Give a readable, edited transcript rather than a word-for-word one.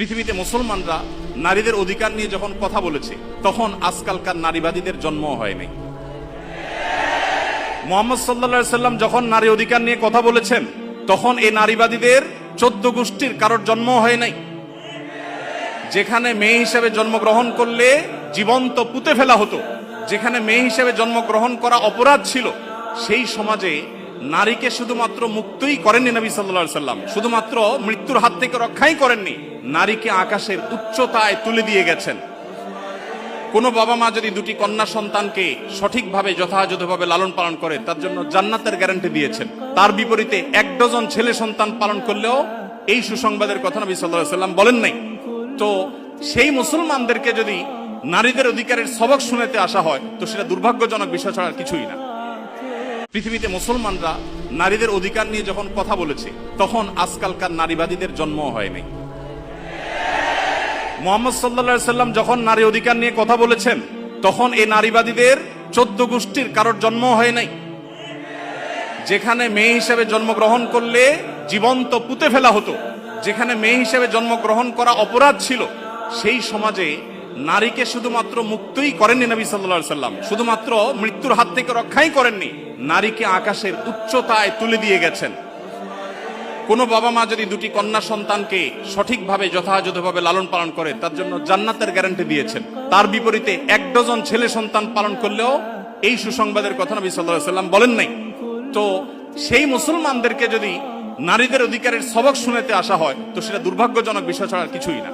পৃথিবীতে মুসলমানরা নারীদের অধিকার নিয়ে যখন কথা বলেছে তখন আজকালকার নারীবাদীদের জন্ম হয়নি। মুহাম্মদ সাল্লাল্লাহু আলাইহি সাল্লাম যখন নারী অধিকার নিয়ে কথা বলেছেন তখন এই নারীবাদীদের 14 গোষ্ঠীর কারোর জন্ম হয় নাই। যেখানে মেয়ে হিসেবে জন্মগ্রহণ করলে জীবন্ত পুঁতে ফেলা হতো, যেখানে মেয়ে হিসেবে জন্মগ্রহণ করা অপরাধ ছিল, সেই সমাজে নারীকে শুধুমাত্র মুক্তই করেননি নবী সাল্লাল্লাহু আলাইহি সাল্লাম, শুধুমাত্র মৃত্যুর হাত থেকে রক্ষাই করেননি, নারীকে আকাশের উচ্চতায় তুলে দিয়ে গেছেন। কোন বাবা মা যদি দুটি কন্যা সন্তানকে সঠিকভাবে যথাযথভাবে লালন পালন করে তার জন্য জান্নাতের গ্যারান্টি দিয়েছেন। তার বিপরীতে 1 ডজন ছেলে সন্তান পালন করলেও এই সুসংবাদের কথা নবী সাল্লাল্লাহু আলাইহি সাল্লাম বলেন নাই। তো সেই মুসলমানদেরকে যদি নারীদের অধিকারের সবক শুনাতে আসা হয় তো সেটা দুর্ভাগ্যজনক বিষয় ছাড়া কিছুই না। পৃথিবীতে মুসলমানরা নারীদের অধিকার নিয়ে যখন কথা বলেছে তখন আজকালকার নারীবাদীদের জন্ম হয়নি। মুহাম্মদ সাল্লাল্লাহু আলাইহি সাল্লাম যখন নারী অধিকার নিয়ে কথা বলেছেন তখন এই নারীবাদীদের 14 গোষ্ঠীর কারোর জন্ম হয় নাই। যেখানে মেয়ে হিসেবে জন্মগ্রহণ করলে জীবন্ত পুঁতে ফেলা হতো, যেখানে মেয়ে হিসেবে জন্মগ্রহণ করা অপরাধ ছিল, সেই সমাজে নারীকে শুধুমাত্র মুক্তই করেননি নবী সাল্লাল্লাহু আলাইহি সাল্লাম, শুধুমাত্র মৃত্যুর হাত থেকে রক্ষাই করেননি, নারীকে আকাশের উচ্চতায় তুলে দিয়ে গেছেন। কোন বাবা মা যদি দুটি কন্যা সন্তানকে সঠিকভাবে যথাযথভাবে লালন পালন করে তার জন্য জান্নাতের গ্যারান্টি দিয়েছেন। তার বিপরীতে 1 ডজন ছেলে সন্তান পালন করলেও এই সুসংবাদের কথা নবী সাল্লাল্লাহু আলাইহি সাল্লাম বলেন নাই। তো সেই মুসলমানদেরকে যদি নারীদের অধিকারের সবক শুনাতে আসা হয় তো সেটা দুর্ভাগ্যজনক বিষয় ছাড়া কিছুই না।